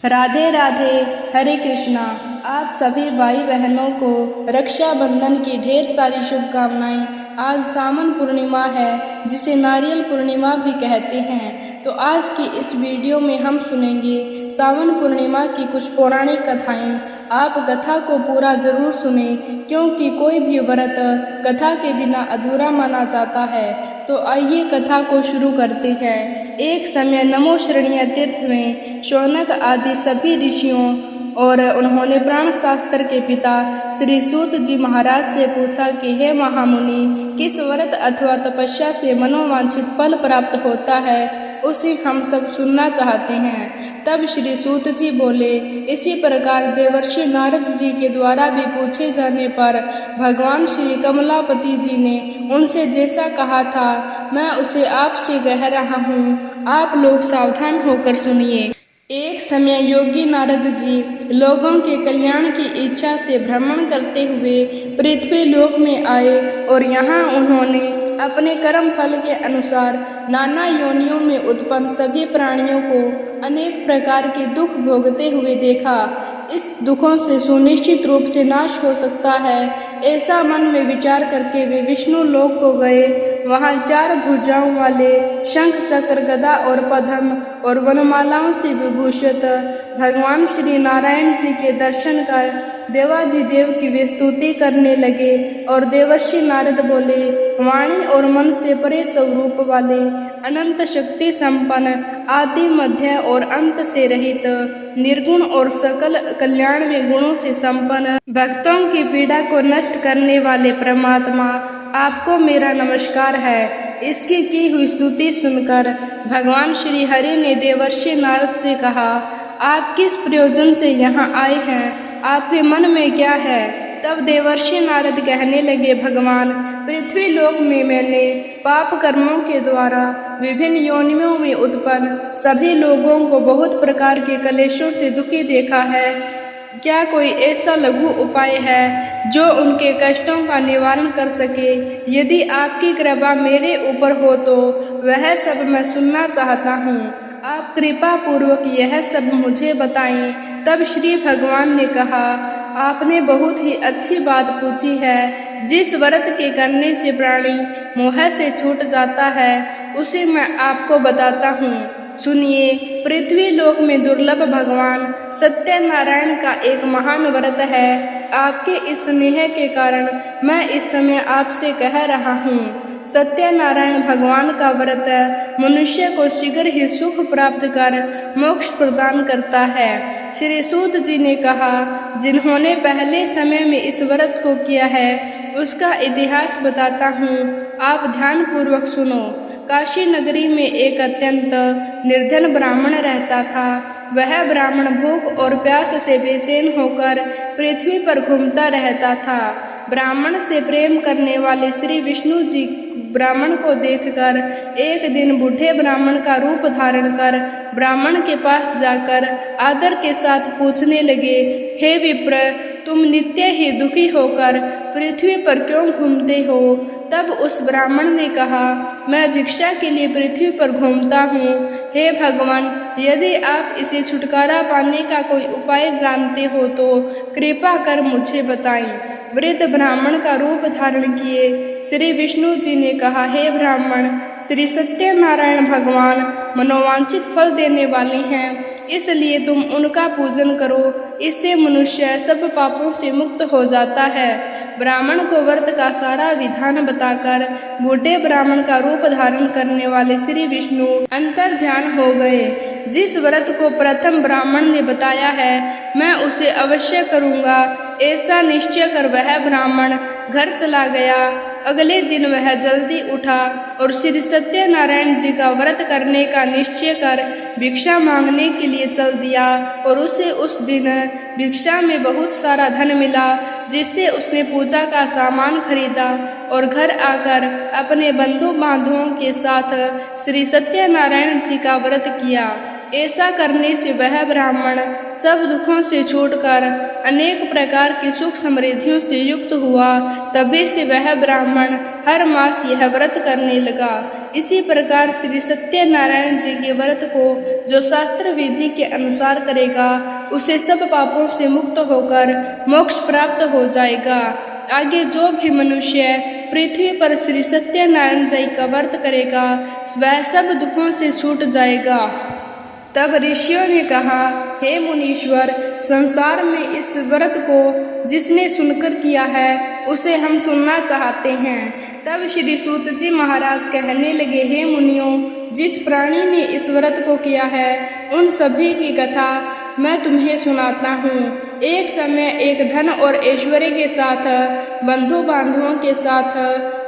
राधे राधे। हरे कृष्णा। आप सभी भाई बहनों को रक्षाबंधन की ढेर सारी शुभकामनाएं। आज सावन पूर्णिमा है, जिसे नारियल पूर्णिमा भी कहते हैं। तो आज की इस वीडियो में हम सुनेंगे सावन पूर्णिमा की कुछ पौराणिक कथाएं। आप कथा को पूरा जरूर सुने, क्योंकि कोई भी व्रत कथा के बिना अधूरा माना जाता है। तो आइए कथा को शुरू करते हैं। एक समय नमोशरणीय तीर्थ में शौनक आदि सभी ऋषियों और उन्होंने प्राण शास्त्र के पिता श्री सूत जी महाराज से पूछा कि हे महामुनि, किस व्रत अथवा तपस्या से मनोवांछित फल प्राप्त होता है, उसे हम सब सुनना चाहते हैं। तब श्री सूत जी बोले, इसी प्रकार देवर्षि नारद जी के द्वारा भी पूछे जाने पर भगवान श्री कमलापति जी ने उनसे जैसा कहा था, मैं उसे आपसे कह रहा हूँ। आप लोग सावधान होकर सुनिए। एक समय योगी नारद जी लोगों के कल्याण की इच्छा से भ्रमण करते हुए पृथ्वी लोक में आए और यहाँ उन्होंने अपने कर्म फल के अनुसार नाना योनियों में उत्पन्न सभी प्राणियों को अनेक प्रकार के दुख भोगते हुए देखा। इस दुखों से सुनिश्चित रूप से नाश हो सकता है, ऐसा मन में विचार करके वे विष्णु लोक को गए। वहाँ 4 भुजाओं वाले शंख चक्र गदा और पद्म और वनमालाओं से विभूषित भगवान श्री नारायण जी के दर्शन कर देवाधिदेव की वे स्तुति करने लगे। और देवर्षि नारद बोले, वाणी और मन से परे स्वरूप वाले, अनंत शक्ति संपन्न, आदि मध्य और अंत से रहित, निर्गुण और सकल कल्याण में गुणों से संपन्न, भक्तों की पीड़ा को नष्ट करने वाले परमात्मा, आपको मेरा नमस्कार है। इसकी की हुई स्तुति सुनकर भगवान श्री हरि ने देवर्षि नारद से कहा, आप किस प्रयोजन से यहाँ आए हैं, आपके मन में क्या है? तब देवर्षि नारद कहने लगे, भगवान, पृथ्वी लोक में मैंने पाप कर्मों के द्वारा विभिन्न योनियों में उत्पन्न सभी लोगों को बहुत प्रकार के कलेशों से दुखी देखा है। क्या कोई ऐसा लघु उपाय है जो उनके कष्टों का निवारण कर सके? यदि आपकी कृपा मेरे ऊपर हो तो वह सब मैं सुनना चाहता हूँ। आप कृपा पूर्वक यह सब मुझे बताएं। तब श्री भगवान ने कहा, आपने बहुत ही अच्छी बात पूछी है। जिस व्रत के करने से प्राणी मोह से छूट जाता है, उसे मैं आपको बताता हूँ। सुनिए। पृथ्वी लोक में दुर्लभ भगवान सत्यनारायण का एक महान व्रत है। आपके इस स्नेह के कारण मैं इस समय आपसे कह रहा हूँ। सत्यनारायण भगवान का व्रत मनुष्य को शीघ्र ही सुख प्राप्त कर मोक्ष प्रदान करता है। श्री सूत जी ने कहा, जिन्होंने पहले समय में इस व्रत को किया है, उसका इतिहास बताता हूँ, आप ध्यान पूर्वक सुनो। काशी नगरी में एक अत्यंत निर्धन ब्राह्मण रहता था। वह ब्राह्मण भूख और प्यास से बेचैन होकर पृथ्वी पर घूमता रहता था। ब्राह्मण से प्रेम करने वाले श्री विष्णु जी ब्राह्मण को देखकर एक दिन बूढ़े ब्राह्मण का रूप धारण कर ब्राह्मण के पास जाकर आदर के साथ पूछने लगे, हे विप्र, तुम नित्य ही दुखी होकर पृथ्वी पर क्यों घूमते हो? तब उस ब्राह्मण ने कहा, मैं भिक्षा के लिए पृथ्वी पर घूमता हूँ। हे भगवान, यदि आप इसे छुटकारा पाने का कोई उपाय जानते हो तो कृपा कर मुझे बताएं। वृद्ध ब्राह्मण का रूप धारण किए श्री विष्णु जी ने कहा, हे ब्राह्मण, श्री सत्यनारायण भगवान मनोवांछित फल देने वाले हैं, इसलिए तुम उनका पूजन करो। इससे मनुष्य सब पापों से मुक्त हो जाता है। ब्राह्मण को व्रत का सारा विधान बताकर बूढ़े ब्राह्मण का रूप धारण करने वाले श्री विष्णु अंतर ध्यान हो गए। जिस व्रत को प्रथम ब्राह्मण ने बताया है, मैं उसे अवश्य करूँगा, ऐसा निश्चय कर वह ब्राह्मण घर चला गया। अगले दिन वह जल्दी उठा और श्री सत्यनारायण जी का व्रत करने का निश्चय कर भिक्षा मांगने के लिए चल दिया। और उसे उस दिन भिक्षा में बहुत सारा धन मिला, जिससे उसने पूजा का सामान खरीदा और घर आकर अपने बंधु बांधवों के साथ श्री सत्यनारायण जी का व्रत किया। ऐसा करने से वह ब्राह्मण सब दुखों से छूटकर अनेक प्रकार की सुख समृद्धियों से युक्त हुआ। तभी से वह ब्राह्मण हर मास यह व्रत करने लगा। इसी प्रकार श्री सत्यनारायण जी के व्रत को जो शास्त्र विधि के अनुसार करेगा उसे सब पापों से मुक्त होकर मोक्ष प्राप्त हो जाएगा। आगे जो भी मनुष्य पृथ्वी पर श्री सत्यनारायण जी का व्रत करेगा वह सब दुखों से छूट जाएगा। तब ऋषियों ने कहा, हे मुनीश्वर, संसार में इस व्रत को जिसने सुनकर किया है उसे हम सुनना चाहते हैं। तब श्री सूत जी महाराज कहने लगे, हे मुनियों, जिस प्राणी ने इस व्रत को किया है उन सभी की कथा मैं तुम्हें सुनाता हूँ। एक समय एक धन और ऐश्वर्य के साथ बंधु बांधवों के साथ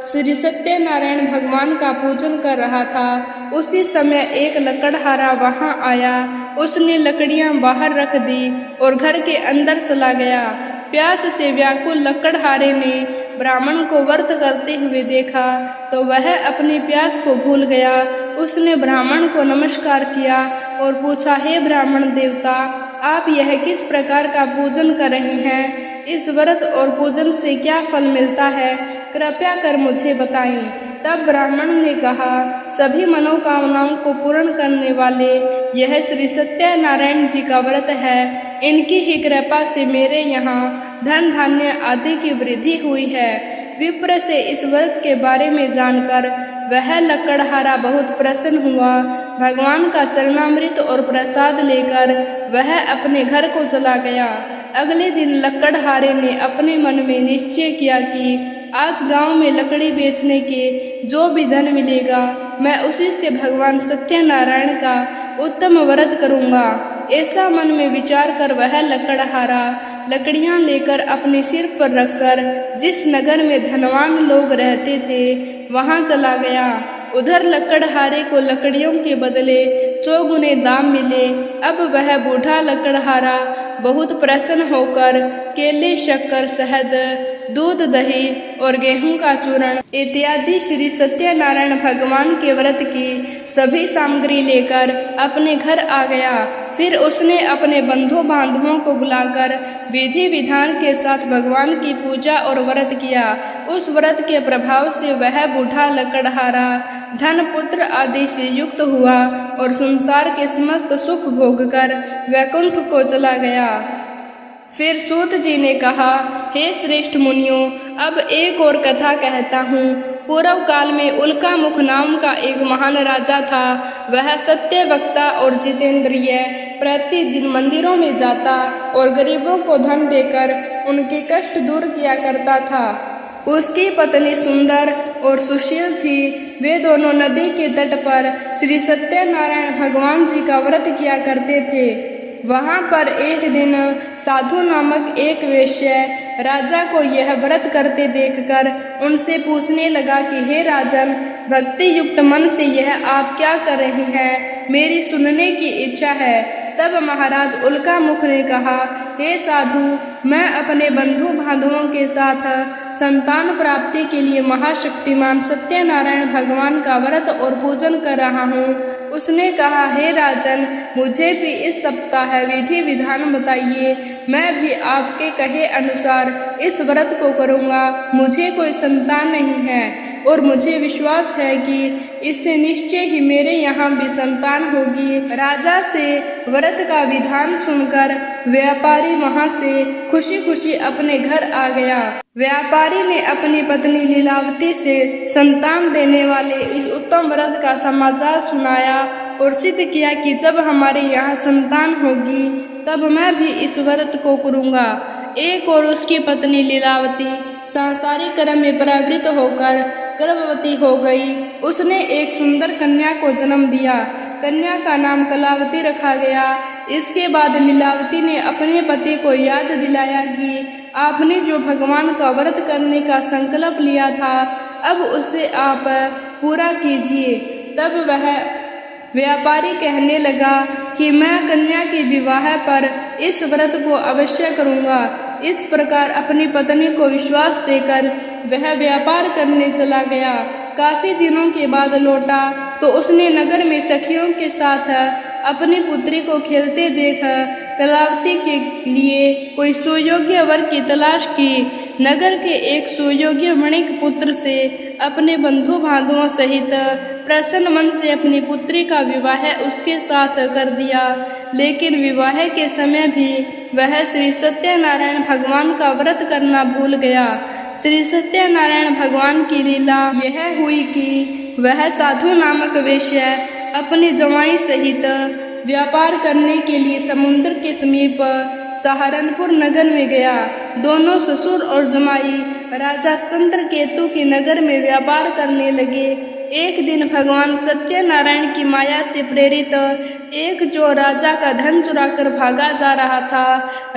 श्री सत्यनारायण भगवान का पूजन कर रहा था। उसी समय एक लकड़हारा वहां आया। उसने लकड़ियां बाहर रख दी और घर के अंदर चला गया। प्यास से व्याकुल लकड़हारे ने ब्राह्मण को व्रत करते हुए देखा तो वह अपनी प्यास को भूल गया। उसने ब्राह्मण को नमस्कार किया और पूछा, हे ब्राह्मण देवता, आप यह किस प्रकार का पूजन कर रहे हैं? इस व्रत और पूजन से क्या फल मिलता है? कृपया कर मुझे बताएं। तब ब्राह्मण ने कहा, सभी मनोकामनाओं को पूर्ण करने वाले यह श्री सत्यनारायण जी का व्रत है। इनकी ही कृपा से मेरे यहाँ धन धान्य आदि की वृद्धि हुई है। विप्र से इस व्रत के बारे में जानकर वह लकड़हारा बहुत प्रसन्न हुआ। भगवान का चरणामृत और प्रसाद लेकर वह अपने घर को चला गया। अगले दिन लकड़हारे ने अपने मन में निश्चय किया कि आज गांव में लकड़ी बेचने के जो भी धन मिलेगा मैं उसी से भगवान सत्यनारायण का उत्तम व्रत करूंगा। ऐसा मन में विचार कर वह लकड़हारा लकड़ियां लेकर अपने सिर पर रखकर जिस नगर में धनवान लोग रहते थे वहां चला गया। उधर लकड़हारे को लकड़ियों के बदले चौगुने दाम मिले। अब वह बूढ़ा लकड़हारा बहुत प्रसन्न होकर केले, शक्कर, शहद, दूध, दही और गेहूं का चूर्ण इत्यादि श्री सत्यनारायण भगवान के व्रत की सभी सामग्री लेकर अपने घर आ गया। फिर उसने अपने बंधु बांधवों को बुलाकर विधि विधान के साथ भगवान की पूजा और व्रत किया। उस व्रत के प्रभाव से वह बूढ़ा लकड़हारा धन, पुत्र आदि से युक्त हुआ और संसार के समस्त सुख भोगकर वैकुंठ को चला गया। फिर सूत जी ने कहा, हे श्रेष्ठ मुनियों, अब एक और कथा कहता हूँ। पूर्व काल में उल्का मुख नाम का एक महान राजा था। वह सत्य वक्ता और जितेंद्रिय, प्रतिदिन मंदिरों में जाता और गरीबों को धन देकर उनके कष्ट दूर किया करता था। उसकी पत्नी सुंदर और सुशील थी। वे दोनों नदी के तट पर श्री सत्यनारायण भगवान जी का व्रत किया करते थे। वहाँ पर एक दिन साधु नामक एक वेश्य राजा को यह व्रत करते देखकर उनसे पूछने लगा कि हे राजन, भक्ति युक्त मन से यह आप क्या कर रहे हैं? मेरी सुनने की इच्छा है। तब महाराज उल्का मुख ने कहा, हे साधु, मैं अपने बंधु बांधवों के साथ संतान प्राप्ति के लिए महाशक्तिमान सत्यनारायण भगवान का व्रत और पूजन कर रहा हूँ। उसने कहा, हे राजन, मुझे भी इस सप्ताह विधि विधान बताइए। मैं भी आपके कहे अनुसार इस व्रत को करूँगा। मुझे कोई संतान नहीं है और मुझे विश्वास है कि इससे निश्चय ही मेरे यहाँ भी संतान होगी। राजा से व्रत का विधान सुनकर व्यापारी वहाँ से खुशी खुशी अपने घर आ गया। व्यापारी ने अपनी पत्नी लीलावती से संतान देने वाले इस उत्तम व्रत का समाचार सुनाया और सिद्ध किया कि जब हमारे यहाँ संतान होगी तब मैं भी इस व्रत को करूँगा। एक और उसकी पत्नी लीलावती सांसारिक कर्म में प्रवृत्त होकर गर्भवती हो गई। उसने एक सुंदर कन्या को जन्म दिया। कन्या का नाम कलावती रखा गया। इसके बाद लीलावती ने अपने पति को याद दिलाया कि आपने जो भगवान का व्रत करने का संकल्प लिया था अब उसे आप पूरा कीजिए। तब वह व्यापारी कहने लगा कि मैं कन्या के विवाह पर इस व्रत को अवश्य करूँगा। इस प्रकार अपनी पत्नी को विश्वास देकर वह व्यापार करने चला गया। काफी दिनों के बाद लौटा तो उसने नगर में सखियों के साथ अपनी पुत्री को खेलते देख कलावती के लिए कोई सुयोग्य वर की तलाश की। नगर के एक सुयोग्य वणिक पुत्र से अपने बंधु बांधवों सहित प्रसन्न मन से अपनी पुत्री का विवाह उसके साथ कर दिया। लेकिन विवाह के समय भी वह श्री सत्यनारायण भगवान का व्रत करना भूल गया। श्री सत्यनारायण भगवान की लीला यह हुई कि वह साधु नामक वेश्या अपने जमाई सहित व्यापार करने के लिए समुद्र के समीप सहारनपुर नगर में गया। दोनों ससुर और जमाई राजा चंद्रकेतु के नगर में व्यापार करने लगे। एक दिन भगवान सत्यनारायण की माया से प्रेरित एक चोर राजा का धन चुराकर भागा जा रहा था।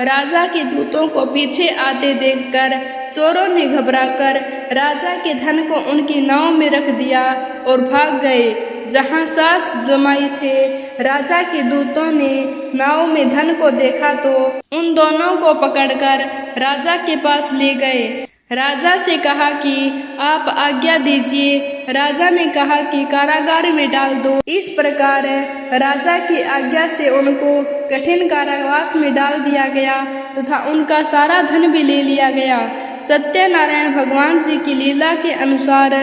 राजा के दूतों को पीछे आते देखकर चोरों ने घबराकर राजा के धन को उनकी नाव में रख दिया और भाग गए। जहाँ सास जमाई थे, राजा के दूतों ने नाव में धन को देखा तो उन दोनों को पकड़कर राजा के पास ले गए। राजा से कहा कि आप आज्ञा दीजिए। राजा ने कहा कि कारागार में डाल दो। इस प्रकार राजा की आज्ञा से उनको कठिन कारावास में डाल दिया गया तथा उनका सारा धन भी ले लिया गया। सत्यनारायण भगवान जी की लीला के अनुसार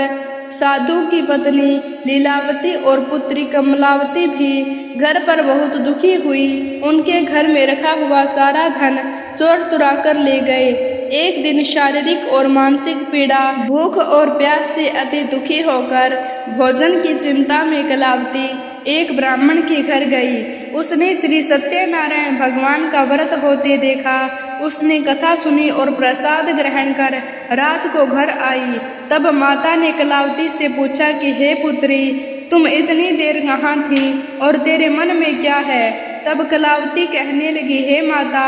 साधु की पत्नी लीलावती और पुत्री कमलावती भी घर पर बहुत दुखी हुई। उनके घर में रखा हुआ सारा धन चोर चुरा कर ले गए। एक दिन शारीरिक और मानसिक पीड़ा, भूख और प्यास से अति दुखी होकर भोजन की चिंता में कलावती एक ब्राह्मण के घर गई। उसने श्री सत्यनारायण भगवान का व्रत होते देखा। उसने कथा सुनी और प्रसाद ग्रहण कर रात को घर आई। तब माता ने कलावती से पूछा कि हे पुत्री, तुम इतनी देर कहाँ थी और तेरे मन में क्या है? तब कलावती कहने लगी, हे माता,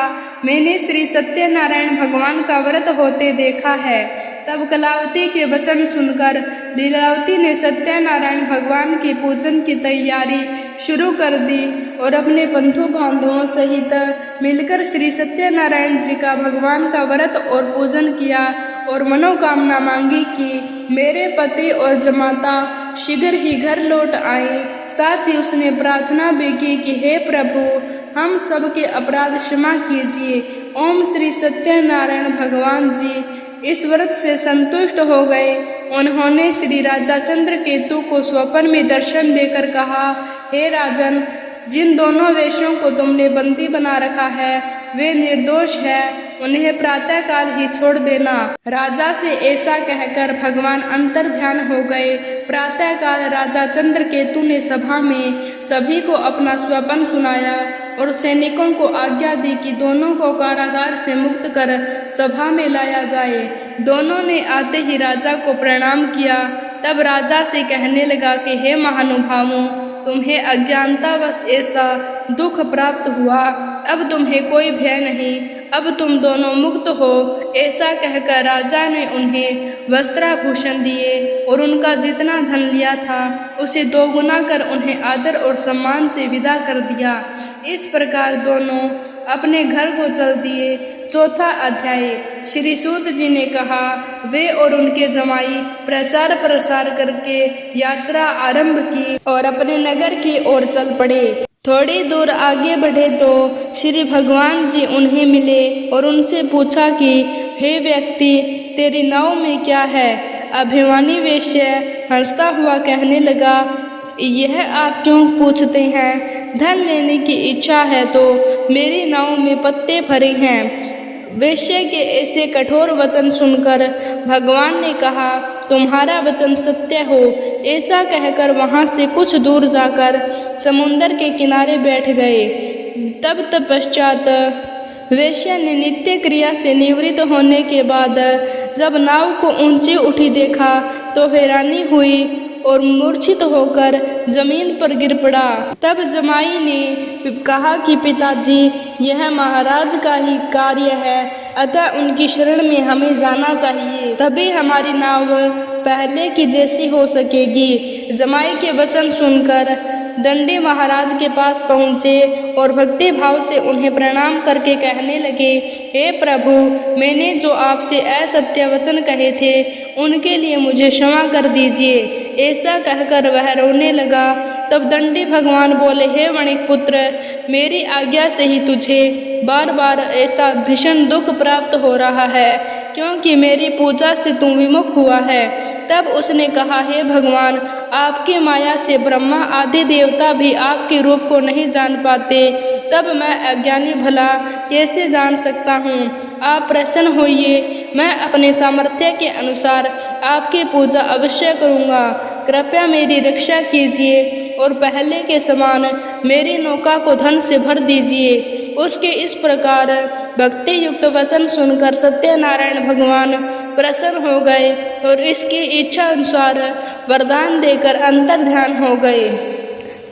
मैंने श्री सत्यनारायण भगवान का व्रत होते देखा है। तब कलावती के वचन सुनकर लीलावती ने सत्यनारायण भगवान के पूजन की तैयारी शुरू कर दी और अपने बंधु बांधवों सहित मिलकर श्री सत्यनारायण जी का भगवान का व्रत और पूजन किया और मनोकामना मांगी कि मेरे पति और जमाता शीघ्र ही घर लौट आए। साथ ही उसने प्रार्थना भी की कि हे प्रभु, हम सबके अपराध क्षमा कीजिए। ओम श्री सत्यनारायण भगवान जी इस व्रत से संतुष्ट हो गए। उन्होंने श्री राजा चंद्रकेतु को स्वप्न में दर्शन देकर कहा, हे राजन, जिन दोनों वेश्यों को तुमने बंदी बना रखा है वे निर्दोष है, उन्हें प्रातःकाल ही छोड़ देना। राजा से ऐसा कहकर भगवान अंतर ध्यान हो गए। प्रातःकाल राजा चंद्रकेतु ने सभा में सभी को अपना स्वप्न सुनाया और सैनिकों को आज्ञा दी कि दोनों को कारागार से मुक्त कर सभा में लाया जाए। दोनों ने आते ही राजा को प्रणाम किया। तब राजा से कहने लगा कि हे महानुभावों, तुम्हें अज्ञानतावश ऐसा दुख प्राप्त हुआ, अब तुम्हें कोई भय नहीं, अब तुम दोनों मुक्त हो। ऐसा कहकर राजा ने उन्हें वस्त्राभूषण दिए और उनका जितना धन लिया था उसे दोगुना कर उन्हें आदर और सम्मान से विदा कर दिया। इस प्रकार दोनों अपने घर को चल दिए। चौथा अध्याय। श्री सूत जी ने कहा, वे और उनके जमाई प्रचार प्रसार करके यात्रा आरंभ की और अपने नगर की ओर चल पड़े। थोड़ी दूर आगे बढ़े तो श्री भगवान जी उन्हें मिले और उनसे पूछा कि हे व्यक्ति, तेरी नाव में क्या है? अभिमानी वेश्या हंसता हुआ कहने लगा, यह आप क्यों पूछते हैं? धन लेने की इच्छा है तो मेरी नाव में पत्ते भरे हैं। वेश्या के ऐसे कठोर वचन सुनकर भगवान ने कहा, तुम्हारा वचन सत्य हो। ऐसा कहकर वहां से कुछ दूर जाकर समुंदर के किनारे बैठ गए। तब तत्पश्चात वेश्या ने नित्य क्रिया से निवृत्त होने के बाद जब नाव को ऊंची उठी देखा तो हैरानी हुई और मूर्छित होकर जमीन पर गिर पड़ा। तब जमाई ने कहा कि पिताजी, यह महाराज का ही कार्य है, अतः उनकी शरण में हमें जाना चाहिए, तभी हमारी नाव पहले की जैसी हो सकेगी। जमाई के वचन सुनकर दंडी महाराज के पास पहुँचे और भक्ति भाव से उन्हें प्रणाम करके कहने लगे, हे प्रभु, मैंने जो आपसे असत्य वचन कहे थे उनके लिए मुझे क्षमा कर दीजिए। ऐसा कहकर वह रोने लगा। तब दंडी भगवान बोले, हे वणिक पुत्र, मेरी आज्ञा से ही तुझे बार बार ऐसा भीषण दुख प्राप्त हो रहा है, क्योंकि मेरी पूजा से तू विमुख हुआ है। तब उसने कहा, हे भगवान, आपकी माया से ब्रह्मा आदि देवता भी आपके रूप को नहीं जान पाते, तब मैं अज्ञानी भला कैसे जान सकता हूँ। आप प्रसन्न होइए, मैं अपने सामर्थ्य के अनुसार आपकी पूजा अवश्य करूँगा। कृपया मेरी रक्षा कीजिए और पहले के समान मेरी नौका को धन से भर दीजिए। उसके इस प्रकार भक्ति युक्त वचन सुनकर सत्यनारायण भगवान प्रसन्न हो गए और इसकी इच्छा अनुसार वरदान देकर अंतर्ध्यान हो गए।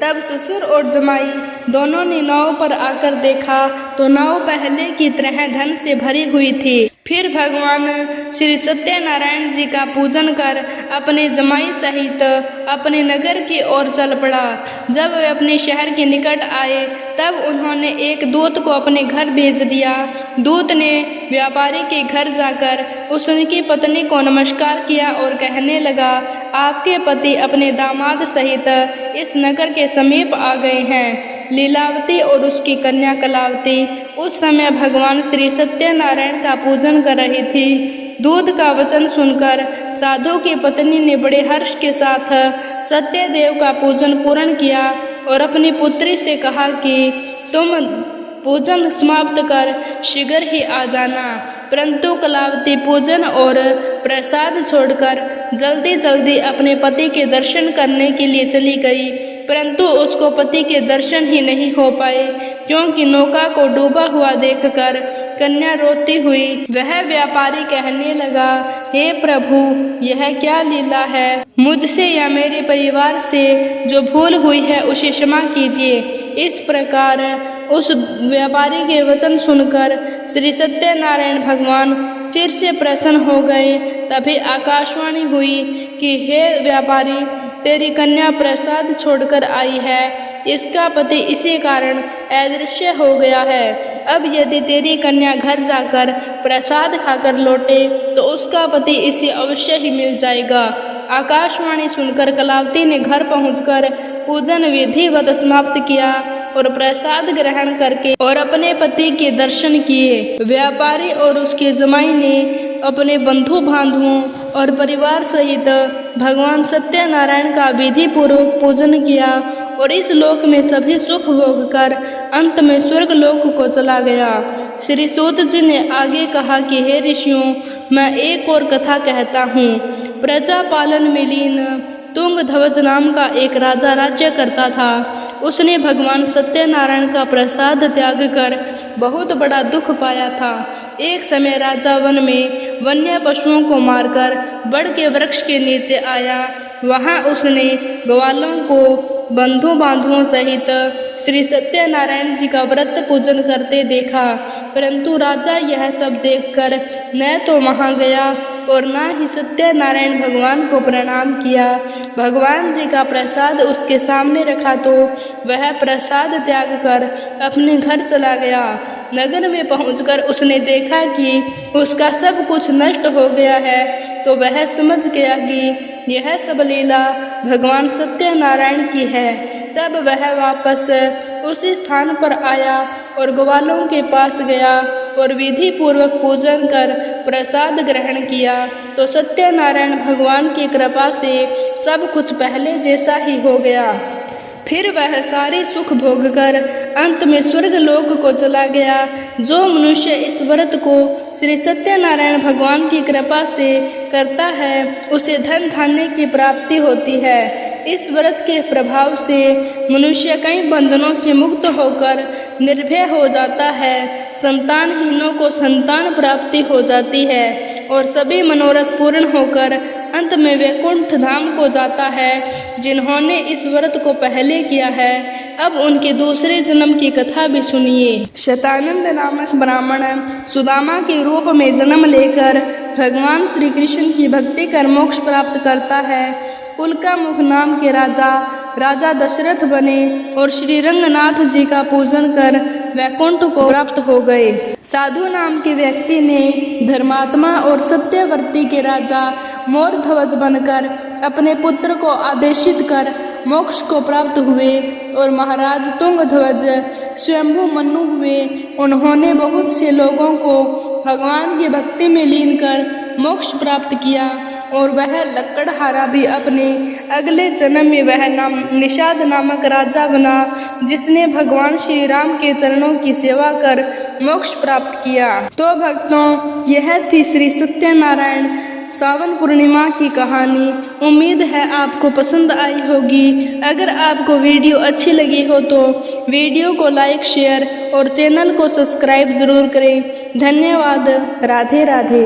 तब ससुर और जमाई दोनों ने नाव पर आकर देखा तो नाव पहले की तरह धन से भरी हुई थी। फिर भगवान श्री सत्यनारायण जी का पूजन कर अपने जमाई सहित अपने नगर की ओर चल पड़ा। जब वे अपने शहर के निकट आए तब उन्होंने एक दूत को अपने घर भेज दिया। दूत ने व्यापारी के घर जाकर उसकी पत्नी को नमस्कार किया और कहने लगा, आपके पति अपने दामाद सहित इस नगर के समीप आ गए हैं। लीलावती और उसकी कन्या कलावती उस समय भगवान श्री सत्यनारायण का पूजन कर रही थी। दूत का वचन सुनकर साधु की पत्नी ने बड़े हर्ष के साथ सत्यदेव का पूजन पूर्ण किया और अपनी पुत्री से कहा कि तुम पूजन समाप्त कर शीघ्र ही आ जाना। परंतु कलावती पूजन और प्रसाद छोड़कर जल्दी जल्दी अपने पति के दर्शन करने के लिए चली गई, परंतु उसको पति के दर्शन ही नहीं हो पाए, क्योंकि नौका को डूबा हुआ देखकर कन्या रोती हुई वह व्यापारी कहने लगा, हे प्रभु, यह क्या लीला है। मुझसे या मेरे परिवार से जो भूल हुई है उसे क्षमा कीजिए। इस प्रकार उस व्यापारी के वचन सुनकर श्री सत्यनारायण भगवान फिर से प्रसन्न हो गए। तभी आकाशवाणी हुई कि हे व्यापारी, तेरी कन्या प्रसाद छोड़कर आई है, इसका पति इसी कारण अदृश्य हो गया है। अब यदि तेरी कन्या घर जाकर प्रसाद खाकर लौटे तो उसका पति इसे अवश्य ही मिल जाएगा। आकाशवाणी सुनकर कलावती ने घर पहुंचकर पूजन विधिवत समाप्त किया और प्रसाद ग्रहण करके और अपने पति के दर्शन किए। व्यापारी और उसके जमाई ने अपने बंधु बांधवों और परिवार सहित भगवान सत्यनारायण का विधि पूर्वक पूजन किया और इस लोक में सभी सुख भोग कर अंत में स्वर्ग लोक को चला गया। श्री सूत जी ने आगे कहा कि हे ऋषियों, मैं एक और कथा कहता हूँ। प्रजा पालन में लीन तुंगध्वज नाम का एक राजा राज्य करता था। उसने भगवान सत्यनारायण का प्रसाद त्याग कर बहुत बड़ा दुख पाया था। एक समय राजा वन में वन्य पशुओं को मारकर बड़ के वृक्ष के नीचे आया। वहां उसने ग्वालों को बंधु बांधवों सहित श्री सत्यनारायण जी का व्रत पूजन करते देखा, परंतु राजा यह सब देखकर न तो वहां गया और न ही सत्यनारायण भगवान को प्रणाम किया। भगवान जी का प्रसाद उसके सामने रखा तो वह प्रसाद त्याग कर अपने घर चला गया। नगर में पहुंचकर उसने देखा कि उसका सब कुछ नष्ट हो गया है, तो वह समझ गया कि यह सब लीला भगवान सत्यनारायण की है। तब वह वापस उसी स्थान पर आया और ग्वालों के पास गया और विधि पूर्वक पूजन कर प्रसाद ग्रहण किया, तो सत्यनारायण भगवान की कृपा से सब कुछ पहले जैसा ही हो गया। फिर वह सारे सुख भोग कर अंत में स्वर्ग लोक को चला गया। जो मनुष्य इस व्रत को श्री सत्यनारायण भगवान की कृपा से करता है उसे धन धान्य की प्राप्ति होती है। इस व्रत के प्रभाव से मनुष्य कई बंधनों से मुक्त होकर निर्भय हो जाता है। संतानहीनों को संतान प्राप्ति हो जाती है और सभी मनोरथ पूर्ण होकर अंत में वैकुंठ धाम को जाता है। जिन्होंने इस व्रत को पहले किया है अब उनके दूसरे जन्म की कथा भी सुनिए। शतानंद नामक ब्राह्मण सुदामा के रूप में जन्म लेकर भगवान श्री कृष्ण की भक्ति कर मोक्ष प्राप्त करता है। उल्कामुख नाम के राजा दशरथ बने और श्री रंगनाथ जी का पूजन कर वैकुंठ को प्राप्त हो गए। साधु नाम के व्यक्ति ने धर्मात्मा और सत्यवर्ती के राजा मोर ध्वज बनकर अपने पुत्र को आदेशित कर मोक्ष को प्राप्त हुए और महाराज तुंग ध्वज स्वयंभू मनु हुए। उन्होंने बहुत से लोगों को भगवान की भक्ति में लीन कर मोक्ष प्राप्त किया और वह लक्कड़हारा भी अपने अगले जन्म में वह निषाद नामक राजा बना, जिसने भगवान श्री राम के चरणों की सेवा कर मोक्ष प्राप्त किया। तो भक्तों, यह थी श्री सत्यनारायण सावन पूर्णिमा की कहानी। उम्मीद है आपको पसंद आई होगी। अगर आपको वीडियो अच्छी लगी हो तो वीडियो को लाइक, शेयर और चैनल को सब्सक्राइब ज़रूर करें। धन्यवाद। राधे राधे।